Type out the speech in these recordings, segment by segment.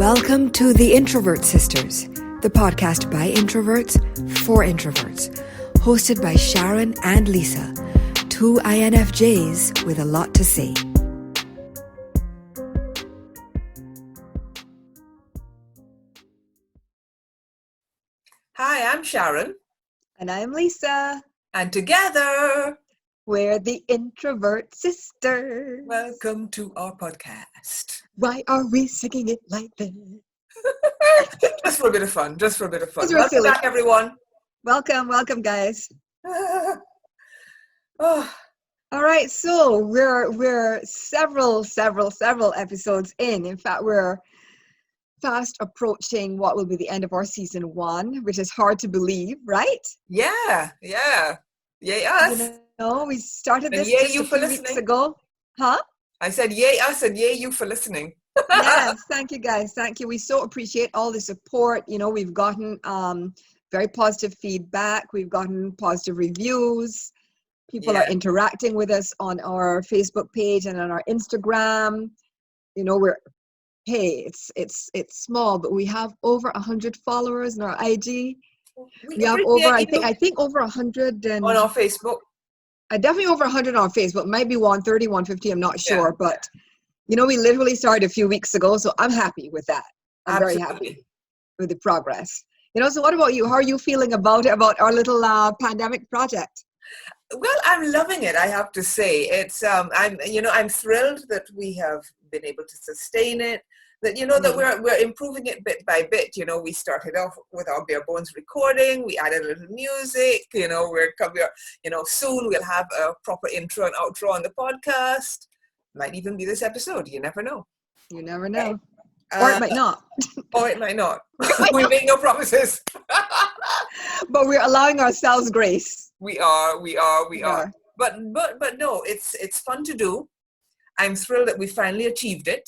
Welcome to the Introvert Sisters, the podcast by introverts for introverts, hosted by Sharon and Lisa, two INFJs with a lot to say. Hi, I'm Sharon. And I'm Lisa. And together, we're the Introvert Sisters. Welcome to our podcast. Why are we singing it like this? Just for a bit of fun. Welcome silly. back, everyone. Welcome, guys. Oh. All right, so we're several episodes in. In fact, we're fast approaching what will be the end of our season 1, which is hard to believe, right? Yeah. Yay us. You know, we started this just a few weeks ago. Huh? I said yay us and yay you for listening. Yes, thank you guys. Thank you. We so appreciate all the support. You know, we've gotten very positive feedback. We've gotten positive reviews. People are interacting with us on our Facebook page and on our Instagram. You know, it's small, but we have over 100 followers in our IG. We have over, I think over 100 on our Facebook. Definitely over 100 on Facebook. Might be 130, 150. I'm not sure, but you know, we literally started a few weeks ago, so I'm happy with that. I'm very happy with the progress. You know, so what about you? How are you feeling about our little pandemic project? Well, I'm loving it, I have to say. It's I'm thrilled that we have been able to sustain it. That that we're improving it bit by bit. You know, we started off with our bare bones recording. We added a little music. You know, soon we'll have a proper intro and outro on the podcast. Might even be this episode. You never know. You never know. Or it might not. Or it might not. We make no promises. But we're allowing ourselves grace. We are. But no, it's fun to do. I'm thrilled that we finally achieved it.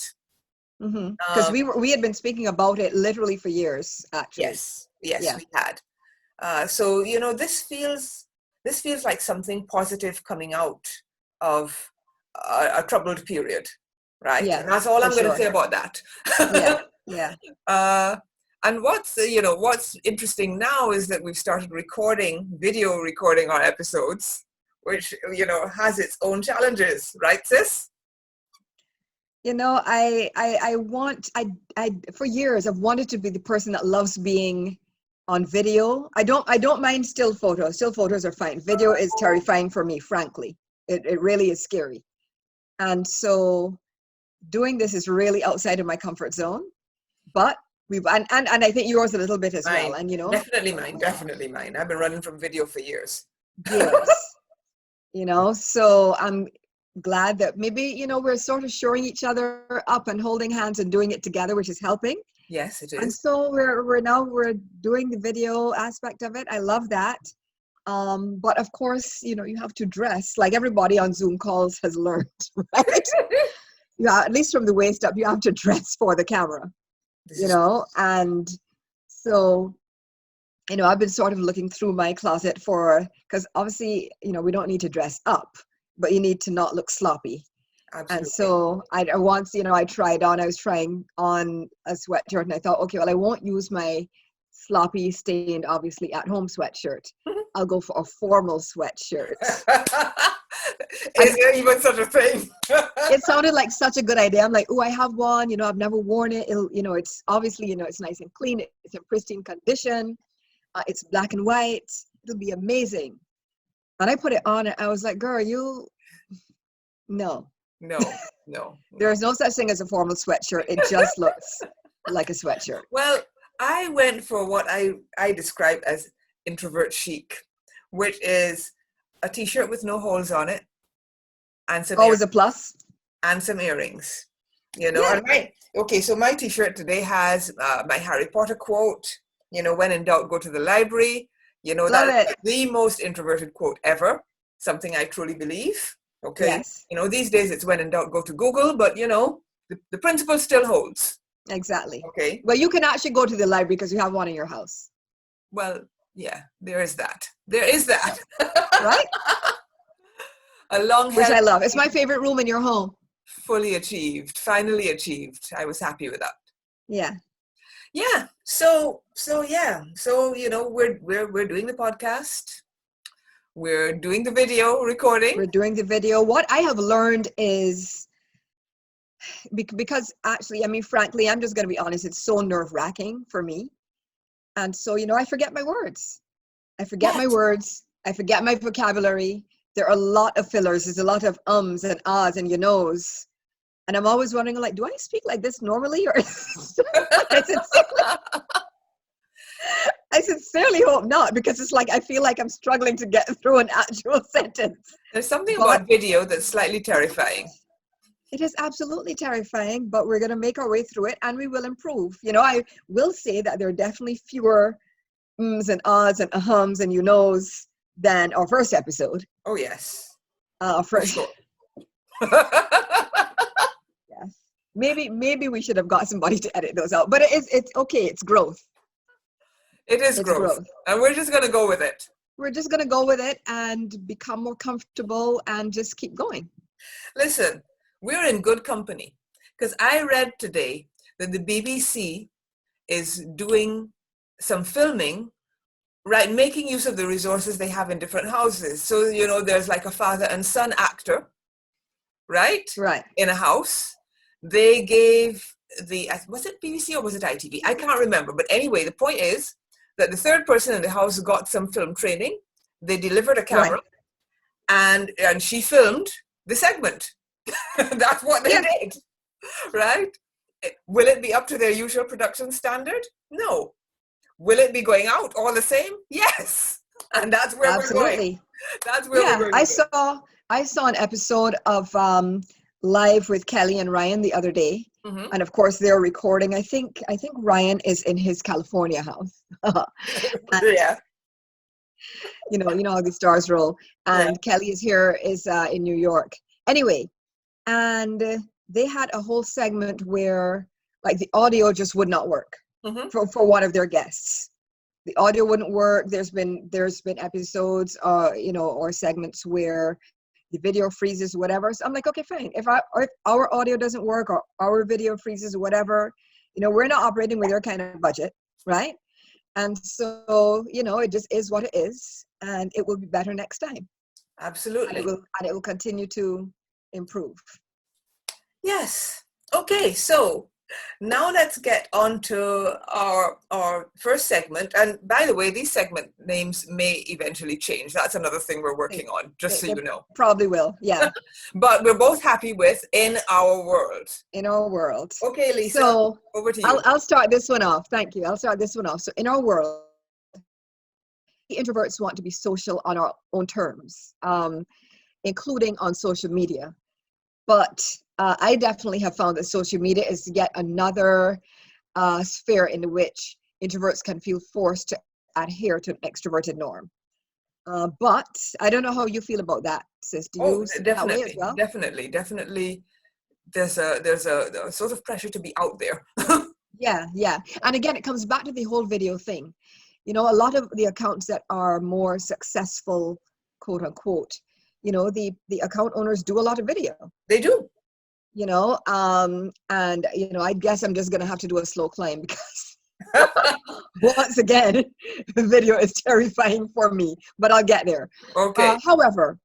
Because we had been speaking about it literally for years, actually. Yes, we had. So this feels like something positive coming out of a troubled period, right? Yeah, and that's all I'm going to say about that. Yeah. And what's interesting now is that we've started video recording our episodes, which has its own challenges, right, sis? You know, I for years I've wanted to be the person that loves being on video. I don't mind still photos. Still photos are fine. Video is terrifying for me, frankly. It really is scary. And so doing this is really outside of my comfort zone. But and I think yours a little bit as well. And Definitely mine. I've been running from video for years. Years. So I'm glad that maybe we're sort of shoring each other up and holding hands and doing it together, which is helping. Yes, it is. And so we're doing the video aspect of it. I love that. But of course, you have to dress like everybody on Zoom calls has learned, right? At least from the waist up, you have to dress for the camera. And so I've been sort of looking through my closet because obviously we don't need to dress up, but you need to not look sloppy. Absolutely. And so I was trying on a sweatshirt, and I thought, okay, well, I won't use my sloppy, stained, obviously at home sweatshirt. I'll go for a formal sweatshirt. Is there even such a thing? It sounded like such a good idea. I'm like, oh, I have one, I've never worn it. It's obviously, it's nice and clean. It's in pristine condition. It's black and white. It'll be amazing. And I put it on and I was like, girl, no. There's no such thing as a formal sweatshirt. It just looks like a sweatshirt. Well, I went for what I describe as introvert chic, which is a t-shirt with no holes on it. And some always a plus. And some earrings. And so my t-shirt today has my Harry Potter quote, when in doubt, go to the library. That's the most introverted quote ever. Something I truly believe. Okay. Yes. These days it's when in doubt, go to Google, but the principle still holds. Exactly. Okay. Well, you can actually go to the library because you have one in your house. Well, yeah, there is that. Right? Which I love. It's my favorite room in your home. Finally achieved. I was happy with that. Yeah. Yeah. So yeah. So, we're doing the podcast. We're doing the video recording. We're doing the video. What I have learned is because actually, I mean, frankly, I'm just going to be honest, it's so nerve-wracking for me. And so, I forget my words. I forget my What? words. I forget my vocabulary. There are a lot of fillers. There's a lot of ums and ahs and you knows. And I'm always wondering, like, do I speak like this normally? Or I sincerely hope not, because it's like I feel like I'm struggling to get through an actual sentence. There's something But about video that's slightly terrifying. it is absolutely terrifying, but we're going to make our way through it and we will improve. I will say that there are definitely fewer ums and ahs and ahums and you knows than our first episode. Oh, yes. For sure. Yes. Maybe we should have got somebody to edit those out, but it's okay. It's growth. It is growth. And we're just going to go with it. We're just going to go with it and become more comfortable and just keep going. Listen, we're in good company, because I read today that the BBC is doing some filming, right, making use of the resources they have in different houses. So, there's like a father and son actor, right? Right. In a house. They gave was it BBC or was it ITV? I can't remember. But anyway, the point is that the third person in the house got some film training. They delivered a camera, right. and she filmed the segment. That's what they did, right? Will it be up to their usual production standard? No. Will it be going out all the same? Yes. And that's where we're going. That's where we're going. I saw an episode of Live with Kelly and Ryan the other day. Mm-hmm. And of course they're recording. I think Ryan is in his California house. Yeah. You know how the stars roll. And Kelly is in New York. Anyway, and they had a whole segment where like the audio just would not work. Mm-hmm. for one of their guests. The audio wouldn't work. There's been episodes or segments where the video freezes, whatever. So I'm like, okay, fine. If our audio doesn't work or our video freezes or whatever, we're not operating with their kind of budget, right? And so, it just is what it is, and it will be better next time. Absolutely. And it will continue to improve. Yes. Okay, so now let's get on to our first segment. And by the way, these segment names may eventually change. That's another thing we're working on, just so you know. Probably will, yeah. But we're both happy with In Our World. In Our World. Okay, Lisa, so over to you. I'll start this one off. Thank you. I'll start this one off. So in our world, introverts want to be social on our own terms, including on social media. But I definitely have found that social media is yet another sphere in which introverts can feel forced to adhere to an extroverted norm. But I don't know how you feel about that, sis. Do you see that way as well? Definitely. There's a sort of pressure to be out there. Yeah. And again, it comes back to the whole video thing. A lot of the accounts that are more successful, quote unquote, the account owners do a lot of video. They do. And I guess I'm just going to have to do a slow climb because once again, the video is terrifying for me, but I'll get there. Okay. However,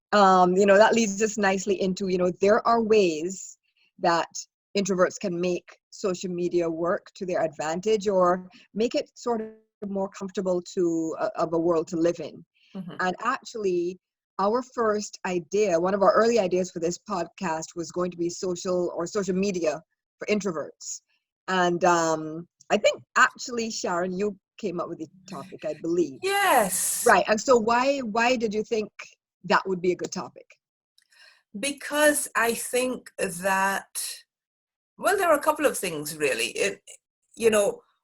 that leads us nicely into, there are ways that introverts can make social media work to their advantage or make it sort of more comfortable of a world to live in. Mm-hmm. And actually, our first idea, one of our early ideas for this podcast was going to be social media for introverts. And I think actually, Sharon, you came up with the topic, I believe. Yes. Right. And so why did you think that would be a good topic? Because I think that, well, there are a couple of things really.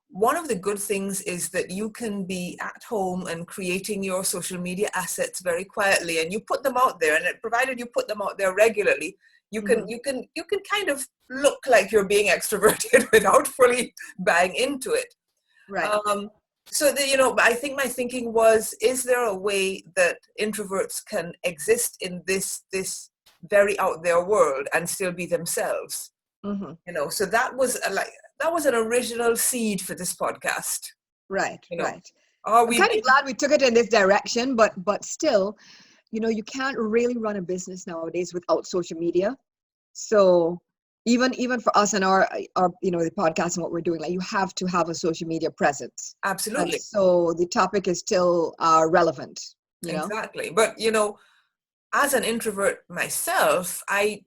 One of the good things is that you can be at home and creating your social media assets very quietly, and you put them out there, and provided you put them out there regularly, you can kind of look like you're being extroverted without fully buying into it. Right. So I think my thinking was, is there a way that introverts can exist in this very out there world and still be themselves? Mm-hmm. So that was that was an original seed for this podcast. Right, You know, right. oh, I'm kind of glad we took it in this direction, but still, you can't really run a business nowadays without social media. So even for us and our the podcast and what we're doing, like you have to have a social media presence. And absolutely, so the topic is still relevant, exactly. But as an introvert myself, I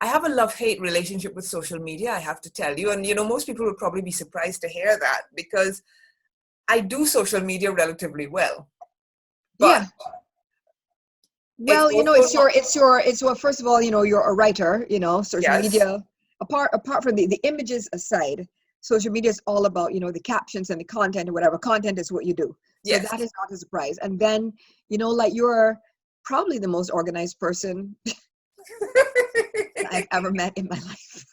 have a love-hate relationship with social media, I have to tell you. And most people would probably be surprised to hear that, because I do social media relatively well. But Yeah. it's Well, also not, it's well, first of all, you're a writer, social yes, media, apart from the images aside, social media is all about, the captions and the content or whatever. Content is what you do. So yes. that is not a surprise. And then, like you're probably the most organized person that I've ever met in my life.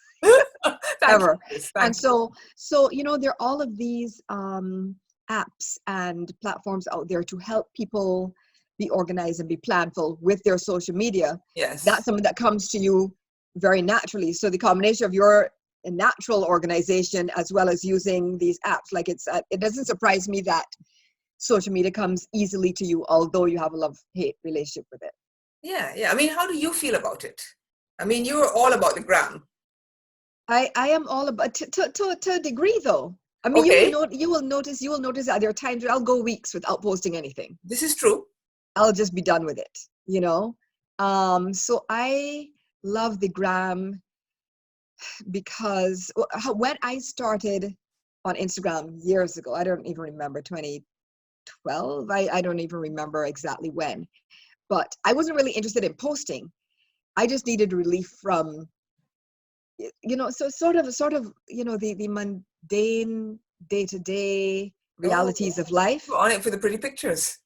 Thank Ever. you. And Thank you. so there are all of these apps and platforms out there to help people be organized and be planful with their social media. Yes. That's something that comes to you very naturally. So the combination of your natural organization as well as using these apps, like it doesn't surprise me that social media comes easily to you, although you have a love-hate relationship with it. Yeah, yeah. I mean, how do you feel about it? I mean, you're all about the gram. I am all about to a degree though. I mean, Okay, you will notice that there are times where I'll go weeks without posting anything. this is true. I'll just be done with it, So I love the gram because when I started on Instagram years ago, I don't even remember 2012. I don't even remember exactly when, but I wasn't really interested in posting. I just needed relief from so sort of the mundane day-to-day Oh, realities of life. you're on it for the pretty pictures.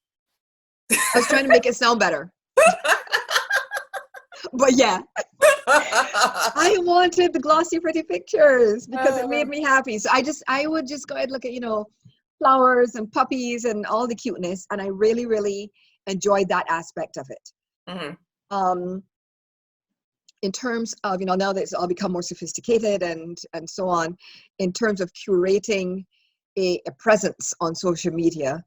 I was trying to make it sound better, but yeah, I wanted the glossy pretty pictures because it made me happy. So I would just go ahead and look at flowers and puppies and all the cuteness, and I really really enjoyed that aspect of it. Mhm. In terms of now that it's all become more sophisticated and so on, in terms of curating a presence on social media,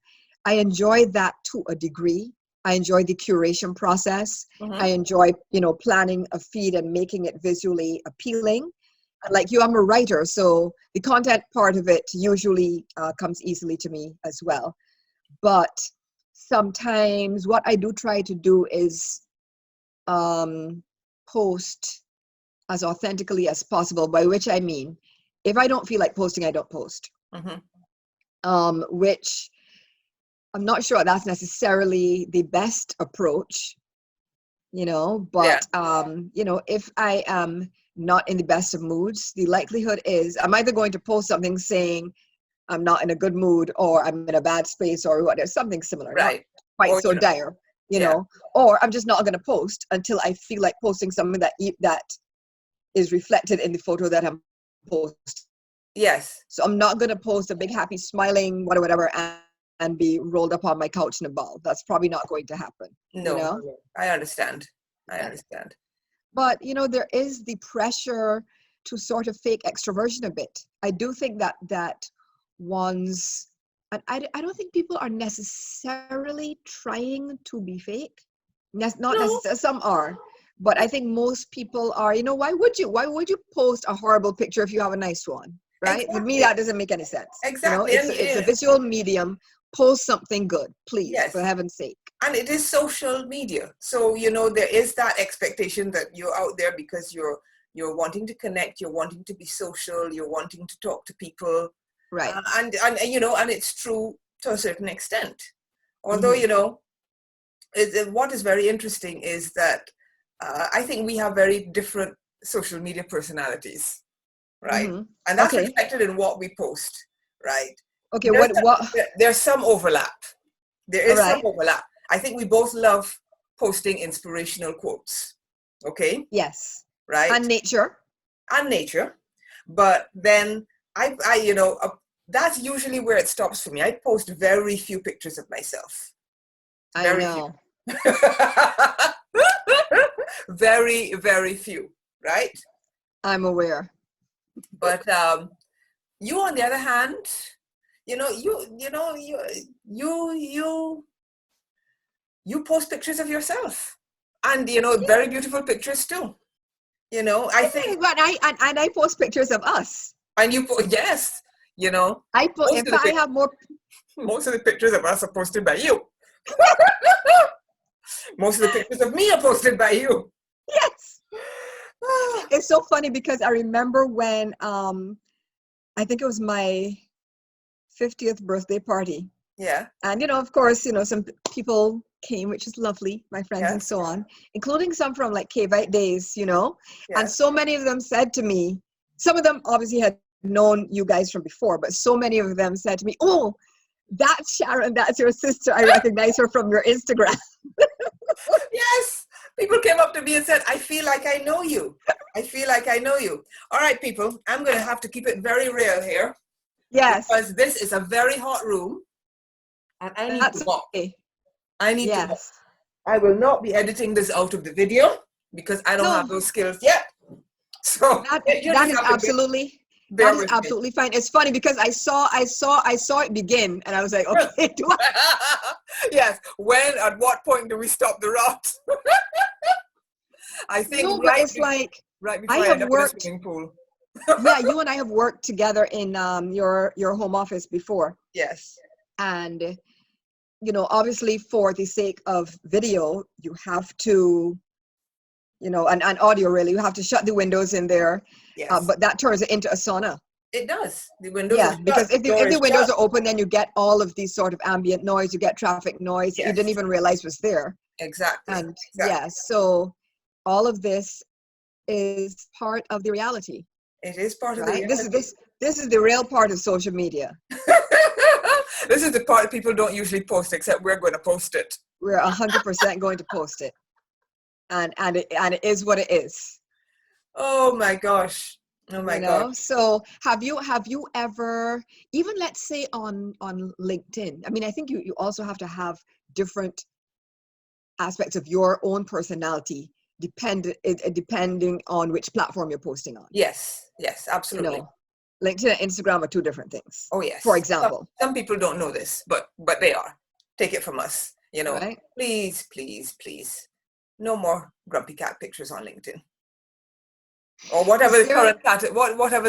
I enjoy that to a degree. I enjoy the curation process. I Mhm. enjoy planning a feed and making it visually appealing. And like you, I'm a writer, so the content part of it usually comes easily to me as well. But sometimes what I do try to do is post as authentically as possible, by which I mean, if I don't feel like posting, I don't post. Mhm. Which I'm not sure that's necessarily the best approach, Yeah. but if I am not in the best of moods, the likelihood is I'm either going to post something saying I'm not in a good mood or I'm in a bad space or whatever, something similar, not Right. quite Or so dire, yeah. or I'm just not going to post until I feel like posting something that is reflected in the photo that I'm posting. Yes. So I'm not going to post a big happy smiling whatever and be rolled up on my couch in a ball. That's probably not going to happen, No. I understand. I Yeah. understand. But there is the pressure to sort of fake extroversion a bit. I do think that one's and I don't think people are necessarily trying to be fake. Not No. necessarily, some are, but I think most people are. Why would you post a horrible picture if you have a nice one, right? To me, Exactly. that doesn't make any sense. Exactly. It's a visual medium. Post something good, please, for Yes. heaven's sake. And it is social media, so there is that expectation that you're out there because you're wanting to connect, you're wanting to be social, you're wanting to talk to people, Right. and it's true to a certain extent. Although Mm-hmm. what is very interesting is that I think we have very different social media personalities, right? Mm-hmm. And that's Okay. reflected in what we post, right? Okay. What? There's some overlap. There All is some right. overlap. I think we both love posting inspirational quotes, okay, Yes. right? And nature. And nature. But then that's usually where it stops for me. I post very few pictures of myself. I Very few. know. Very, very few, right? I'm aware. But you, on the other hand, you post pictures of yourself, and very beautiful pictures too. I think, But I post pictures of us. and yes, If I have more. most of the pictures of us are posted by you. Most of the pictures of me are posted by you. Yes. It's so funny because I remember when I think it was my 50th birthday party. Yeah. And of course, some people came, which is lovely, my friends and Yes. so on, including some from like Cavite days, and Yes. so many of them said to me, some of them obviously had known you guys from before, but so many of them said to me, "Oh, that's Sharon, that's your sister. I recognize her from your Instagram." Yes. People came up to me and said, "I feel like I know you. I feel like I know you." All right, people, I'm going to have to keep it very real here. Yes. Because this is a very hot room. And I need to walk. Okay. I need to walk. Yes. I will not be editing this out of the video because I don't have those skills yet. So that is absolutely fine. It's funny because I saw it begin, and I was like, okay, do I? Yes. At what point do we stop the rot? I think but it's like right before I I have end up worked. in a swimming pool. Yeah, you and I have worked together in your home office before. Yes. And obviously for the sake of video, you have to, and audio really, you have to shut the windows in there. Yes. But that turns it into a sauna. It does. The windows are shut, because if the windows shut. are open, then you get all of these sort of ambient noise, you get traffic noise that you didn't even realize was there. Exactly. And so all of this is part of the reality. It is part of the reality. This is the real part of social media. This is the part people don't usually post, except we're going to post it. We're 100% going to post it, and it is what it is. Oh my gosh! Oh my gosh! So have you ever, even let's say on LinkedIn? I mean, I think you also have to have different aspects of your own personality depending on which platform you're posting on. Yes, absolutely. LinkedIn and Instagram are two different things. Oh yes. For example, some people don't know this, but they are. Take it from us, Right? Please, no more grumpy cat pictures on LinkedIn, or whatever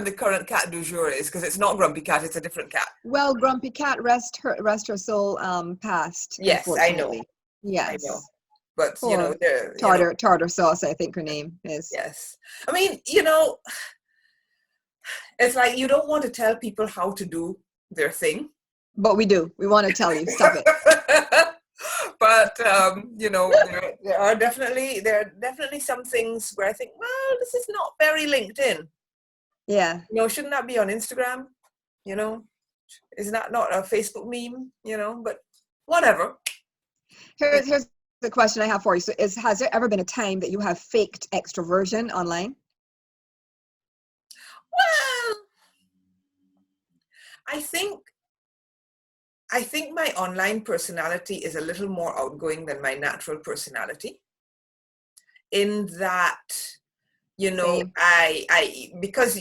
the current cat du jour is, because it's not grumpy cat; it's a different cat. Well, grumpy cat, rest her soul, passed. Yes, I know. Yes, I know. But tartar sauce, I think her name is. Yes, I mean, it's like you don't want to tell people how to do their thing, but we do. We want to tell you, stop it. But there are definitely some things where I think, well, this is not very LinkedIn. Yeah. Shouldn't that be on Instagram? Is that not a Facebook meme? But whatever. Here's the question I have for you. So has there ever been a time that you have faked extroversion online? Well, I think my online personality is a little more outgoing than my natural personality. In that, Same. because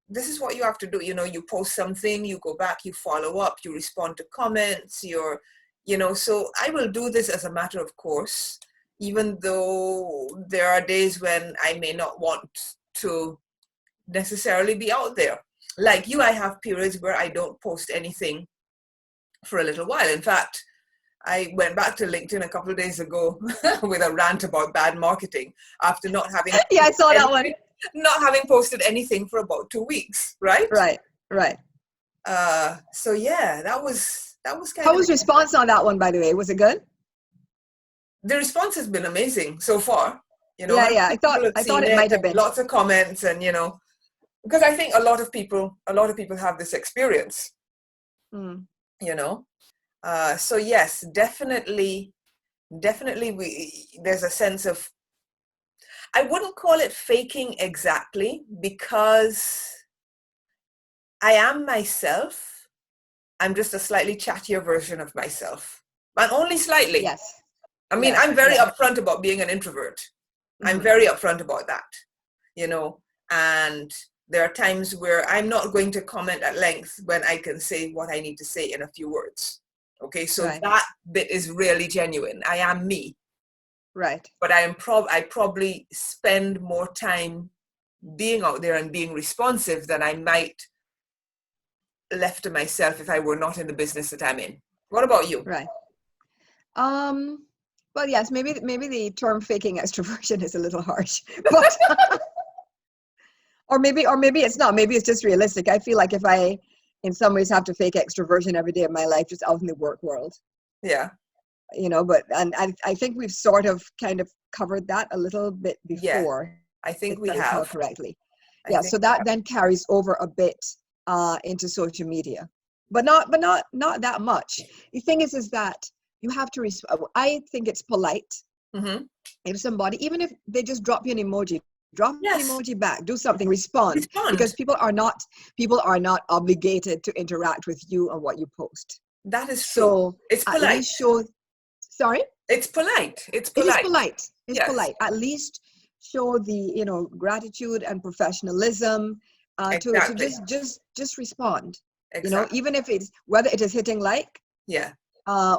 this is what you have to do. You post something, you go back, you follow up, you respond to comments, so I will do this as a matter of course, even though there are days when I may not want to necessarily be out there. Like you, I have periods where I don't post anything for a little while. In fact, I went back to LinkedIn a couple of days ago with a rant about bad marketing after not having I saw that one. Not having posted anything for about 2 weeks, right? Right. So yeah, that was kind of. How was response on that one, by the way? Was it good? The response has been amazing so far. Yeah. I thought it might have been. Lots of comments, and because I think a lot of people have this experience. So yes, definitely there's a sense of, I wouldn't call it faking exactly, because I am myself. I'm just a slightly chattier version of myself, and only slightly. Yes. I mean, I'm very upfront about being an introvert. I'm very upfront about that, and there are times where I'm not going to comment at length when I can say what I need to say in a few words. Okay, so Right. that bit is really genuine. I am me. Right. But I probably spend more time being out there and being responsive than I might left to myself if I were not in the business that I'm in. What about you? Right. Well, yes, maybe the term faking extroversion is a little harsh, but or maybe it's not. Maybe it's just realistic. I feel like if I, in some ways, have to fake extroversion every day of my life, just out in the work world, Yeah. But and I think we've sort of kind of covered that a little bit before. I think we if I recall have. correctly. I Yeah, think so we that have. then carries over a bit into social media, but not that much. The thing is that you have to I think it's polite Mm-hmm. if somebody, even if they just drop you an emoji, drop an Yes. emoji back, do something, respond, because people are not obligated to interact with you on what you post. That is true. So It's at polite. least show. Sorry. It's polite. It's It is polite. polite. It's Yes. polite. At least show the gratitude and professionalism Exactly. to just respond. Exactly. Even if it's whether it is hitting like Yeah.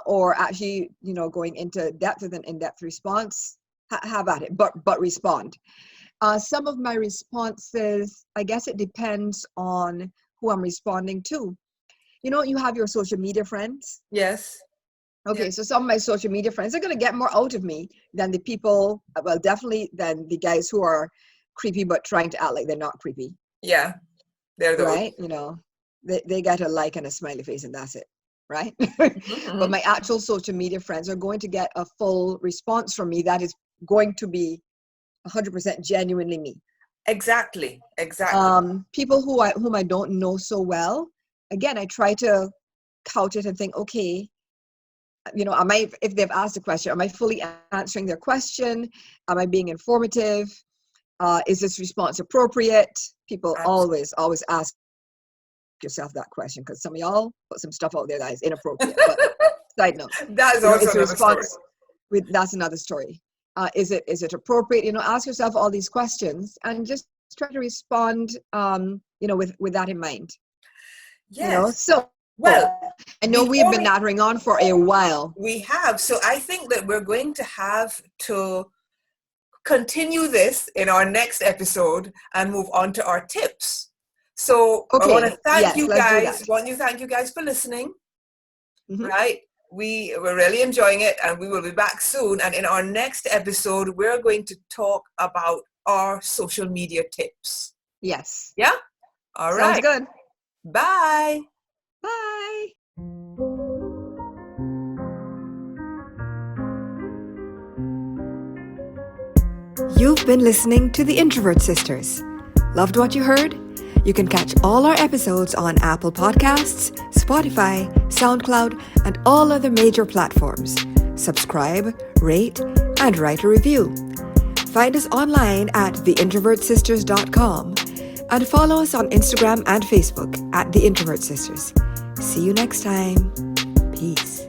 or actually going into depth with an in-depth response. Have at it, but respond. Some of my responses, I guess it depends on who I'm responding to. You have your social media friends. Yes. Okay, Yeah. so some of my social media friends are going to get more out of me than the people, well, definitely than the guys who are creepy but trying to act like they're not creepy, Yeah. They're those. right? They get a like and a smiley face and that's it, right? Mm-hmm. But my actual social media friends are going to get a full response from me that is going to be 100% genuinely me. Exactly. People whom I don't know so well, again, I try to couch it and think, okay, if they've asked a question, am I fully answering their question? Am I being informative? Is this response appropriate? People Absolutely. always ask yourself that question because some of y'all put some stuff out there that is inappropriate. But side note, That is also it's a another story. response. That's another story. Is it appropriate? Ask yourself all these questions and just try to respond. With that in mind. Yes. So. Well, I know we've been nattering on for a while. We have. So I think that we're going to have to continue this in our next episode and move on to our tips. So Okay. I want to thank you let's guys. do that. Thank you guys for listening. Mm-hmm. Right? We're really enjoying it and we will be back soon. And in our next episode, we're going to talk about our social media tips. Yes. Yeah? All right. Sounds good. Bye. Bye. You've been listening to the Introvert Sisters. Loved what you heard? You can catch all our episodes on Apple Podcasts, Spotify, SoundCloud, and all other major platforms. Subscribe, rate, and write a review. Find us online at theintrovertsisters.com and follow us on Instagram and Facebook at The Introvert Sisters. See you next time. Peace.